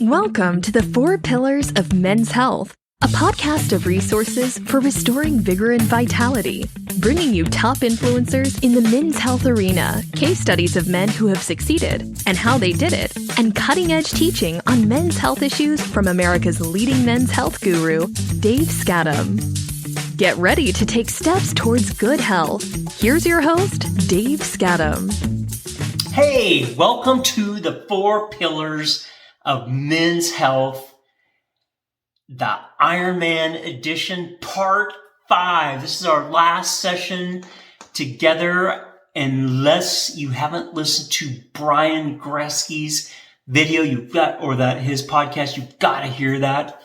Welcome to the 4 Pillars of Men's Health, a podcast of resources for restoring vigor and vitality, bringing you top influencers in the men's health arena, case studies of men who have succeeded and how they did it, and cutting-edge teaching on men's health issues from America's leading men's health guru, Dave Skattum. Get ready to take steps towards good health. Here's your host, Dave Skattum. Hey, welcome to the 4 Pillars of Men's Health, the Ironman edition, part 5. This is our last session together. Unless you haven't listened to Brian Gresky's video, his podcast, you've got to hear that.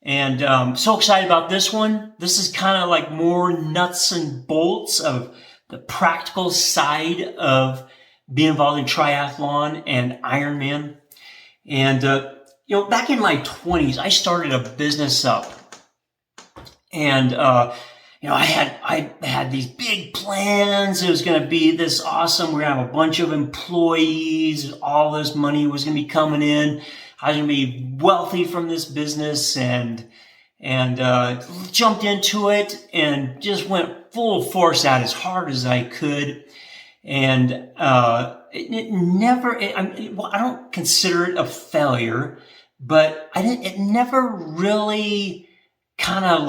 And I'm so excited about this one. This is kind of like more nuts and bolts of the practical side of being involved in triathlon and Ironman. And, back in my 20s, I started a business up. And, I had these big plans. It was going to be this awesome. We're going to have a bunch of employees. All this money was going to be coming in. I was going to be wealthy from this business and jumped into it and just went full force at as hard as I could. And, I don't consider it a failure, but it never really kind of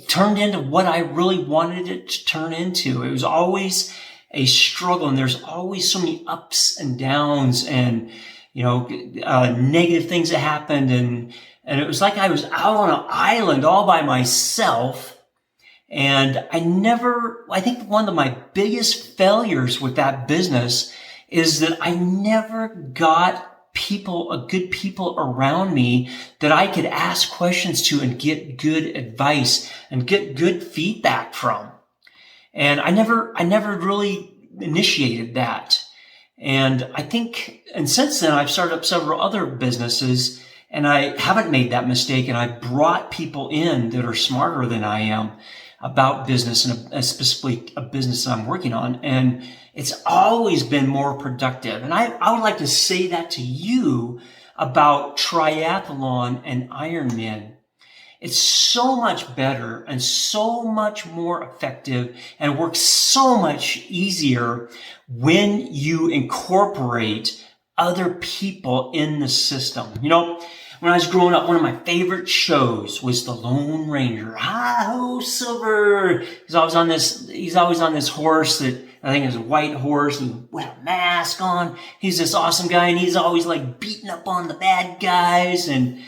turned into what I really wanted it to turn into. It was always a struggle, and there's always so many ups and downs and, negative things that happened. And it was like I was out on an island all by myself. And I think one of my biggest failures with that business is that I never got good people around me that I could ask questions to and get good advice and get good feedback from. And I never really initiated that. And since then I've started up several other businesses, and I haven't made that mistake, and I brought people in that are smarter than I am about business, and specifically a business that I'm working on. And it's always been more productive. And I would like to say that to you about triathlon and Ironman. It's so much better and so much more effective and works so much easier when you incorporate other people in the system. When I was growing up, one of my favorite shows was The Lone Ranger. Hi-ho, Silver! He's always on this horse that I think is a white horse, and with a mask on. He's this awesome guy, and he's always beating up on the bad guys and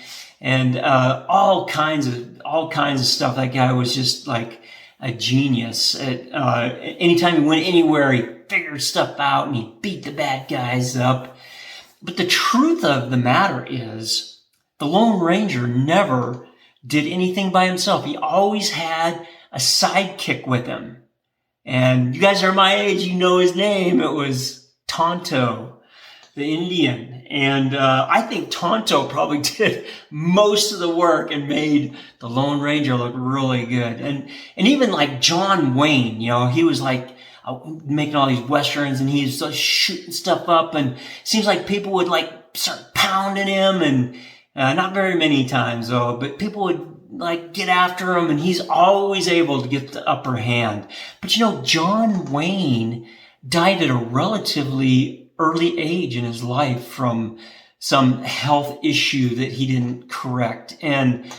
all kinds of stuff. That guy was just like a genius. Anytime he went anywhere, he figured stuff out and he beat the bad guys up. But the truth of the matter is, the Lone Ranger never did anything by himself. He always had a sidekick with him. And you guys are my age, you know his name. It was Tonto, the Indian. And I think Tonto probably did most of the work and made the Lone Ranger look really good. And even like John Wayne, he was making all these westerns, and he was shooting stuff up, and it seems like people would start pounding him, and not very many times though, but people would get after him, and he's always able to get the upper hand. But John Wayne died at a relatively early age in his life from some health issue that he didn't correct. And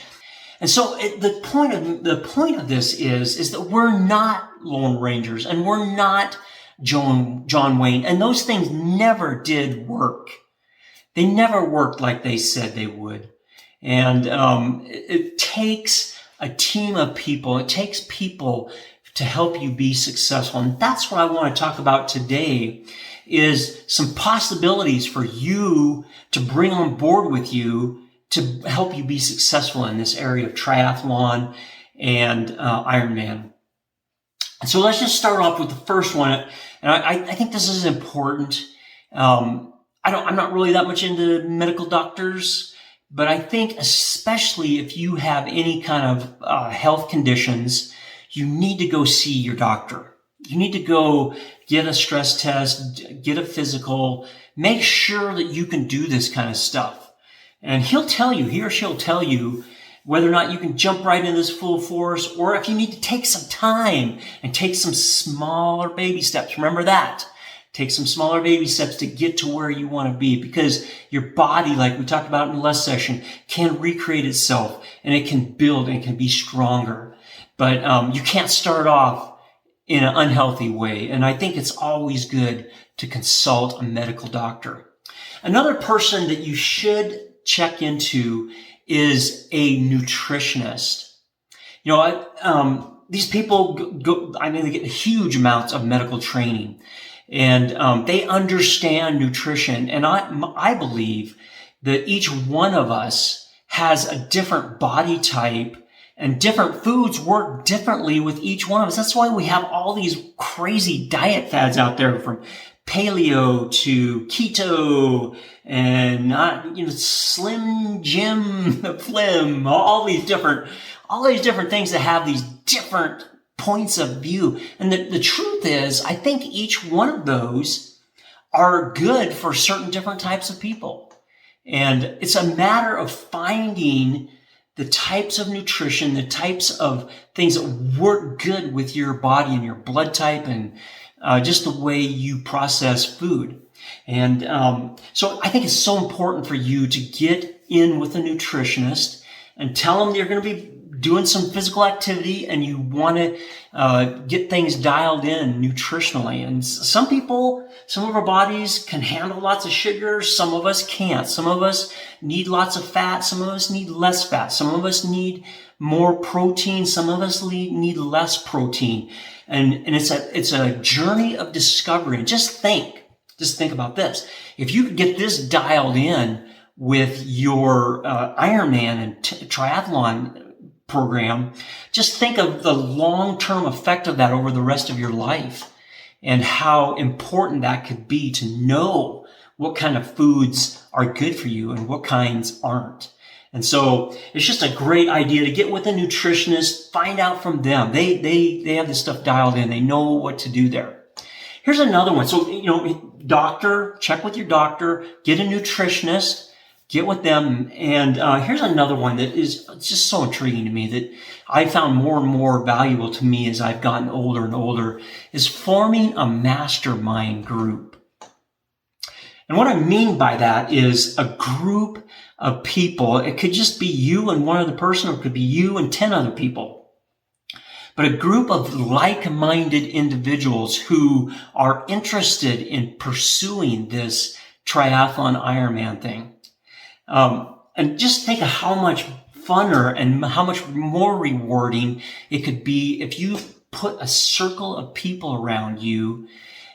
so the point of this is that we're not Lone Rangers, and we're not John Wayne, and those things never did work. They never worked like they said they would. And it takes a team of people. It takes people to help you be successful. And that's what I want to talk about today, is some possibilities for you to bring on board with you to help you be successful in this area of triathlon and Ironman. So let's just start off with the first one. And I think this is important. I'm not really that much into medical doctors, but I think especially if you have any kind of health conditions, you need to go see your doctor. You need to go get a stress test, get a physical, make sure that you can do this kind of stuff. And he or she'll tell you whether or not you can jump right into this full force, or if you need to take some time and take some smaller baby steps. Remember that. Take some smaller baby steps to get to where you want to be, because your body, like we talked about in the last session, can recreate itself and it can build and it can be stronger. But you can't start off in an unhealthy way. And I think it's always good to consult a medical doctor. Another person that you should check into is a nutritionist. You know, these people they get huge amounts of medical training, and they understand nutrition. And I believe that each one of us has a different body type, and different foods work differently with each one of us. That's why we have all these crazy diet fads out there, from paleo to keto and slim Jim Flim, all these different things that have these different points of view. And the truth is, I think each one of those are good for certain different types of people. And it's a matter of finding the types of nutrition, the types of things that work good with your body and your blood type, and just the way you process food. And so I think it's so important for you to get in with a nutritionist and tell them you're going to be doing some physical activity and you want to get things dialed in nutritionally. And some of our bodies can handle lots of sugar. Some of us can't. Some of us need lots of fat. Some of us need less fat. Some of us need more protein. Some of us need less protein. And it's a journey of discovery. And just think about this. If you could get this dialed in with your Ironman and triathlon program, just think of the long-term effect of that over the rest of your life, and how important that could be to know what kind of foods are good for you and what kinds aren't. And so it's just a great idea to get with a nutritionist, find out from them. They have this stuff dialed in. They know what to do there. Here's another one. So, check with your doctor, get a nutritionist, get with them. And here's another one that is just so intriguing to me, that I found more and more valuable to me as I've gotten older and older, is forming a mastermind group. And what I mean by that is a group of people. It could just be you and one other person, or it could be you and 10 other people. But a group of like-minded individuals who are interested in pursuing this triathlon Ironman thing. And just think of how much funner and how much more rewarding it could be if you put a circle of people around you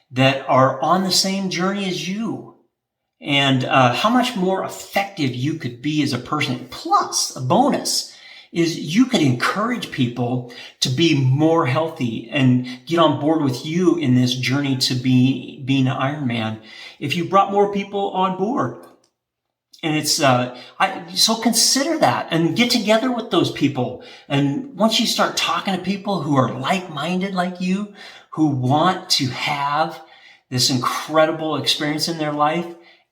that are on the same journey as you. And how much more effective you could be as a person. Plus, a bonus is you could encourage people to be more healthy and get on board with you in this journey to being an Ironman if you brought more people on board. And it's so consider that and get together with those people. And once you start talking to people who are like-minded like you, who want to have this incredible experience in their life,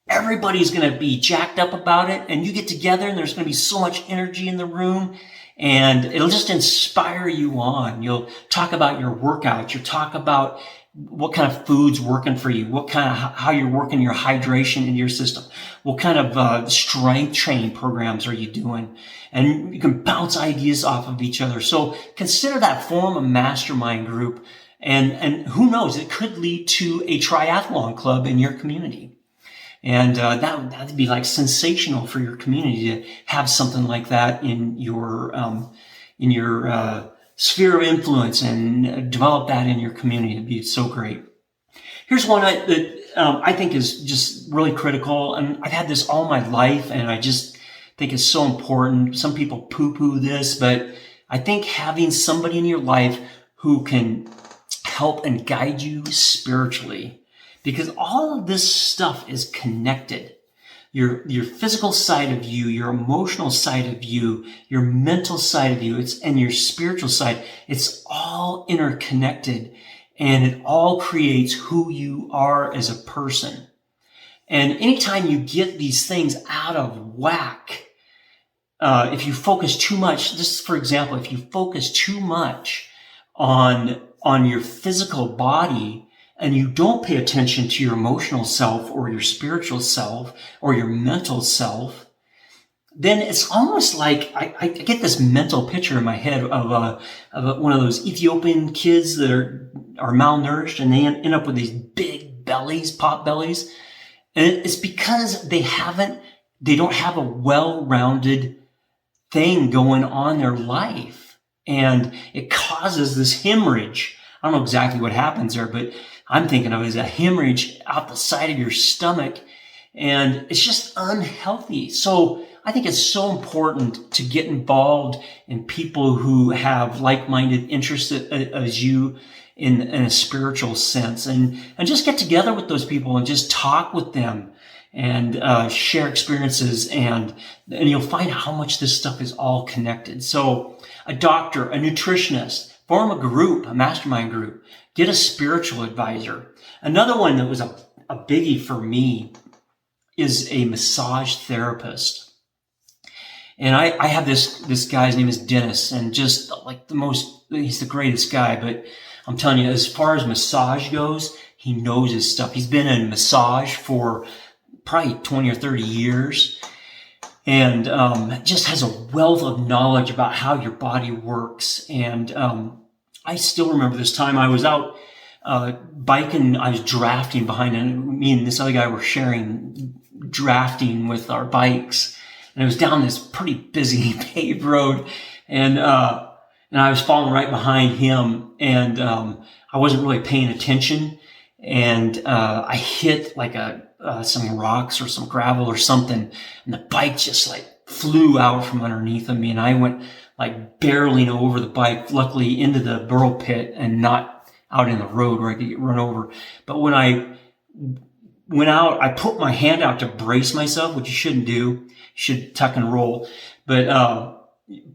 everybody's going to be jacked up about it, and you get together and there's going to be so much energy in the room, and it'll just inspire you on. You'll talk about your workouts. You'll talk about what kind of food's working for you, how you're working your hydration in your system, what kind of strength training programs are you doing, and you can bounce ideas off of each other. So consider that, form a mastermind group, and who knows, it could lead to a triathlon club in your community. And that'd be like sensational for your community to have something like that in your sphere of influence, and develop that in your community. It'd be so great. Here's one that I think is just really critical, and I've had this all my life, and I just think it's so important. Some people poo-poo this, but I think having somebody in your life who can help and guide you spiritually, because all of this stuff is connected. Your physical side of you, your emotional side of you, your mental side of you, and your spiritual side, it's all interconnected. and it all creates who you are as a person. And anytime you get these things out of whack, if you focus too much, just for example, if you focus too much on your physical body and you don't pay attention to your emotional self or your spiritual self or your mental self, then it's almost like I get this mental picture in my head of one of those Ethiopian kids that are malnourished, and they end up with these big bellies, pot bellies. And it's because they don't have a well-rounded thing going on in their life. And it causes this hemorrhage. I don't know exactly what happens there, but I'm thinking of it as a hemorrhage out the side of your stomach. And it's just unhealthy. So I think it's so important to get involved in people who have like-minded interests as you in a spiritual sense, and just get together with those people and just talk with them and share experiences, and you'll find how much this stuff is all connected. So a doctor, a nutritionist, form a group, a mastermind group, get a spiritual advisor. Another one that was a biggie for me is a massage therapist. And I have this guy's name is Dennis, and just like he's the greatest guy, but I'm telling you, as far as massage goes, he knows his stuff. He's been in massage for probably 20 or 30 years, and just has a wealth of knowledge about how your body works. And I still remember this time I was out biking. I was drafting behind, and me and this other guy were sharing drafting with our bikes. And it was down this pretty busy paved road, and I was following right behind him, and I wasn't really paying attention, and I hit like some rocks or some gravel or something, and the bike just like flew out from underneath of me, and I went like barreling over the bike, luckily into the burrow pit and not out in the road where I could get run over. But when I went out, I put my hand out to brace myself, which you shouldn't do. You should tuck and roll. But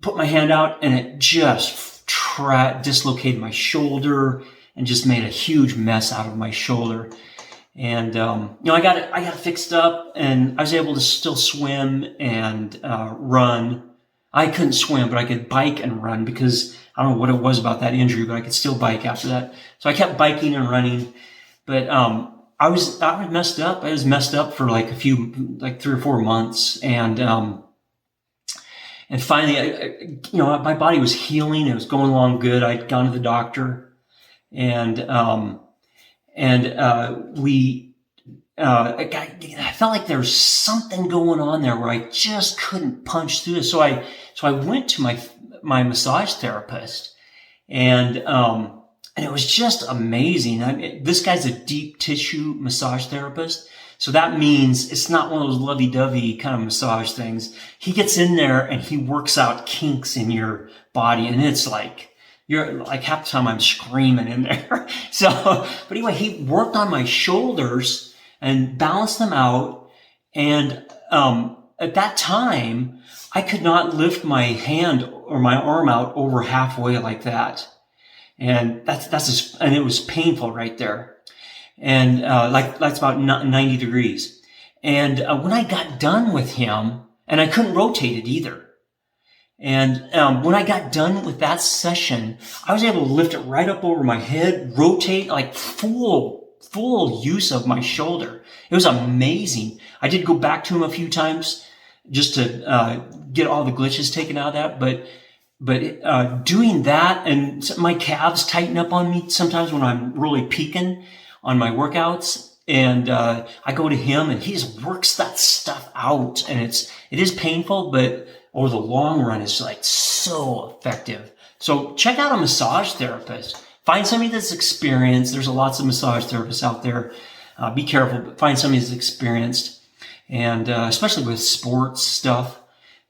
put my hand out, and it just dislocated my shoulder and just made a huge mess out of my shoulder. And I got it fixed up, and I was able to still swim and run. I couldn't swim, but I could bike and run, because I don't know what it was about that injury, but I could still bike after that. So I kept biking and running. But I was messed up. I was messed up for like 3 or 4 months, and finally, my body was healing. It was going along good. I'd gone to the doctor, and I felt like there was something going on there where I just couldn't punch through it. So I went to my massage therapist, and it was just amazing. This guy's a deep tissue massage therapist. So that means it's not one of those lovey-dovey kind of massage things. He gets in there and he works out kinks in your body, and it's like, you're like, half the time I'm screaming in there. So, but anyway, he worked on my shoulders and balanced them out. And at that time, I could not lift my hand or my arm out over halfway like that. And and it was painful right there. And that's about 90 degrees. And when I got done with him, and I couldn't rotate it either. And when I got done with that session, I was able to lift it right up over my head, rotate, like full use of my shoulder. It was amazing. I did go back to him a few times just to get all the glitches taken out of that, but doing that, and my calves tighten up on me sometimes when I'm really peaking on my workouts, and I go to him and he just works that stuff out, and it is painful, but over the long run it's like so effective. So check out a massage therapist. Find somebody that's experienced. There's lots of massage therapists out there. Be careful, but find somebody that's experienced, and especially with sports stuff,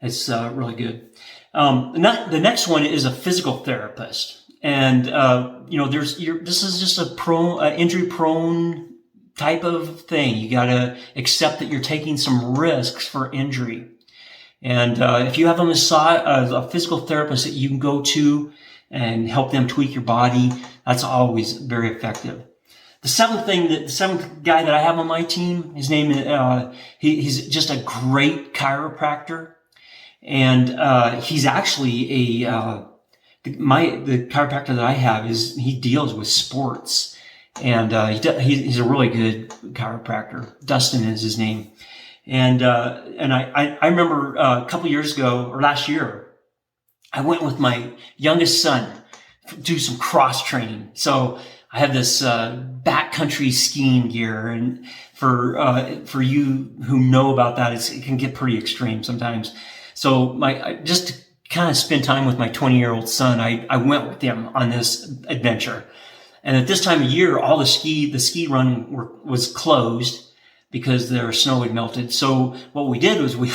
it's really good. The next one is a physical therapist. And, this is just a injury prone type of thing. You gotta accept that you're taking some risks for injury. And, if you have a physical therapist that you can go to, and help them tweak your body. That's always very effective. The seventh guy that I have on my team, his name, he's just a great chiropractor. And, he's actually the chiropractor that I have he deals with sports. And, he's a really good chiropractor. Dustin is his name. And I remember a couple years ago, or last year, I went with my youngest son to do some cross training. So I have this backcountry skiing gear, and for you who know about that, it can get pretty extreme sometimes. So just to kind of spend time with my 20-year-old son, I went with him on this adventure. And at this time of year, all the ski run was closed because their snow had melted. So what we did was we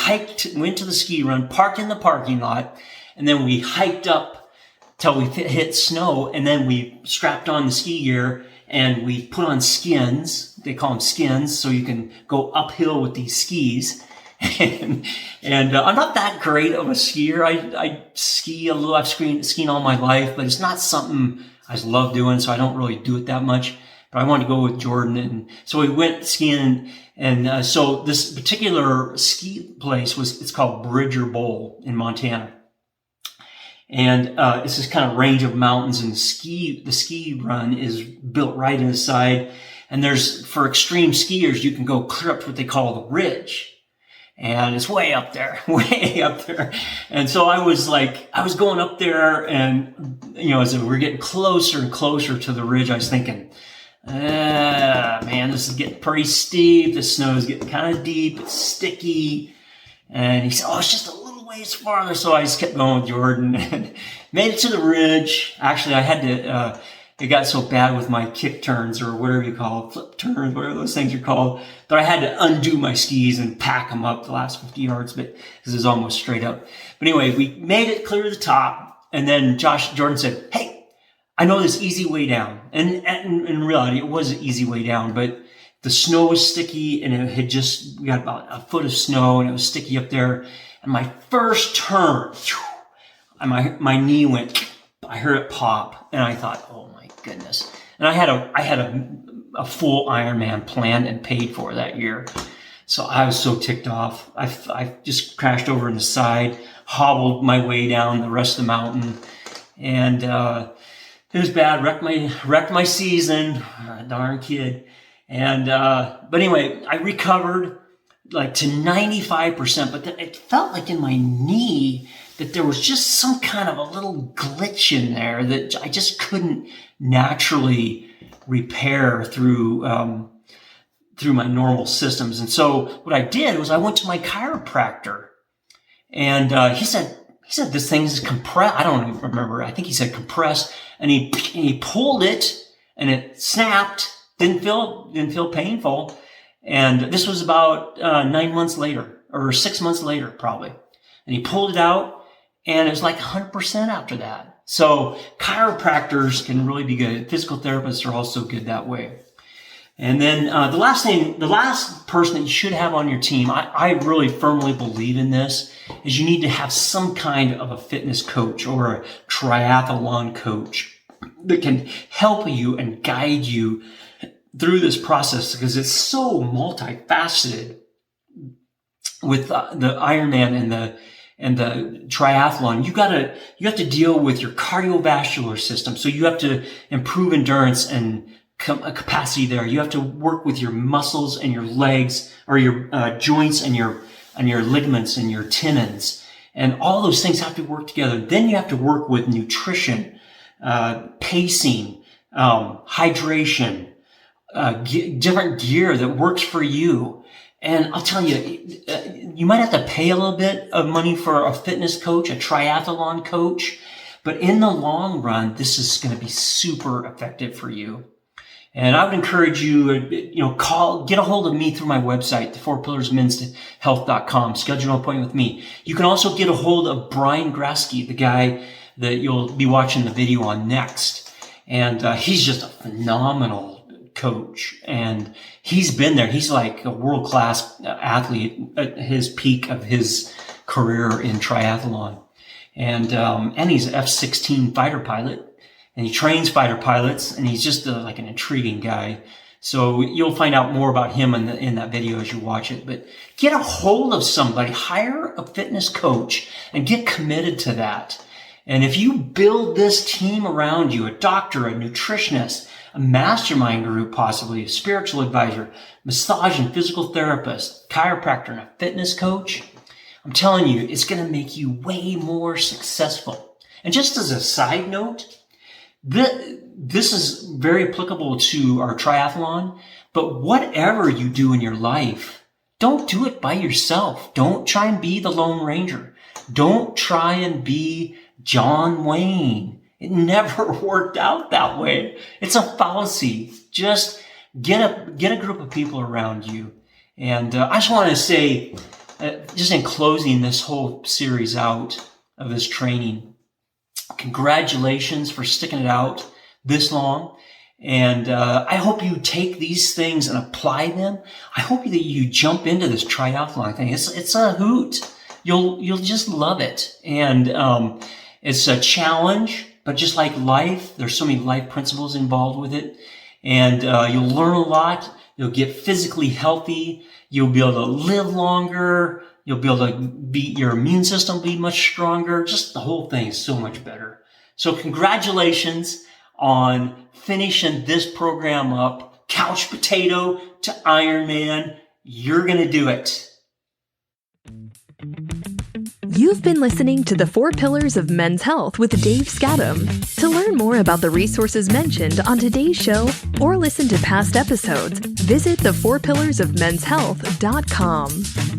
went to the ski run, parked in the parking lot, and then we hiked up till we hit snow, and then we strapped on the ski gear and we put on skins. They call them skins, so you can go uphill with these skis. And I'm not that great of a skier. I ski a little. I've skied all my life, but it's not something I just love doing, so I don't really do it that much. But I wanted to go with Jordan, and so we went skiing. And so this particular ski place it's called Bridger Bowl in Montana. And it's this kind of range of mountains, and the ski run is built right in the side. And for extreme skiers, you can go clear up to what they call the ridge. And it's way up there, way up there. And so I was going up there, and, as we're getting closer and closer to the ridge, I was thinking, man, this is getting pretty steep. The snow is getting kind of deep. It's sticky. And he said, it's just a little ways farther. So I just kept going with Jordan and made it to the ridge. Actually, I had to, it got so bad with my kick turns, or whatever you call it, flip turns, whatever those things are called, that I had to undo my skis and pack them up the last 50 yards, because it was almost straight up. But anyway, we made it clear to the top, and then Jordan said, "Hey, I know this easy way down." And in reality, it was an easy way down, but the snow was sticky, and we got about a foot of snow, and it was sticky up there. And my first turn, my knee went, I heard it pop, and I thought, oh my goodness. And I had a full Ironman planned and paid for that year. So I was so ticked off. I just crashed over in the side, hobbled my way down the rest of the mountain, and it was bad. Wrecked my season. Darn kid. And but anyway, I recovered like to 95%, but it felt like in my knee that there was just some kind of a little glitch in there that I just couldn't naturally repair through my normal systems. And so what I did was I went to my chiropractor, and he said this thing is compressed. I don't even remember. I think he said compressed, and he pulled it, and it snapped. Didn't feel painful. And this was about 9 months later, or 6 months later, probably. And he pulled it out, and it was like 100% after that. So chiropractors can really be good. Physical therapists are also good that way. And then the last person that you should have on your team, I really firmly believe in this, is you need to have some kind of a fitness coach or a triathlon coach that can help you and guide you through this process, because it's so multifaceted with the Ironman and the triathlon. You have to deal with your cardiovascular system. So you have to improve endurance and capacity there. You have to work with your muscles and your legs, or your joints and your ligaments and your tendons. And all those things have to work together. Then you have to work with nutrition, pacing, hydration, different gear that works for you. And I'll tell you, you might have to pay a little bit of money for a fitness coach, a triathlon coach, but in the long run, this is going to be super effective for you. And I would encourage you, get a hold of me through my website, the4pillarsmenshealth.com. Schedule an appointment with me. You can also get a hold of Brian Grasky, the guy that you'll be watching the video on next. And he's just a phenomenal coach, and he's been there. He's like a world-class athlete at his peak of his career in triathlon. And he's an F-16 fighter pilot, and he trains fighter pilots, and he's just like an intriguing guy. So you'll find out more about him in that video as you watch it. But get a hold of somebody, hire a fitness coach, and get committed to that. And if you build this team around you, a doctor, a nutritionist, a mastermind group, possibly a spiritual advisor, massage and physical therapist, chiropractor, and a fitness coach, I'm telling you, it's going to make you way more successful. And just as a side note, this is very applicable to our triathlon, but whatever you do in your life, don't do it by yourself. Don't try and be the Lone Ranger. Don't try and be John Wayne. It never worked out that way. It's a fallacy. Just get a group of people around you. And I just want to say, just in closing this whole series out of this training, congratulations for sticking it out this long. And I hope you take these things and apply them. I hope that you jump into this triathlon thing. It's a hoot. You'll just love it. And it's a challenge, but just like life, there's so many life principles involved with it. And you'll learn a lot. You'll get physically healthy. You'll be able to live longer. You'll be able to your immune system will be much stronger. Just the whole thing is so much better. So congratulations on finishing this program up. Couch potato to Ironman. You're going to do it. You've been listening to The 4 Pillars of Men's Health with Dave Skattum. To learn more about the resources mentioned on today's show or listen to past episodes, visit the4pillarsofmenshealth.com.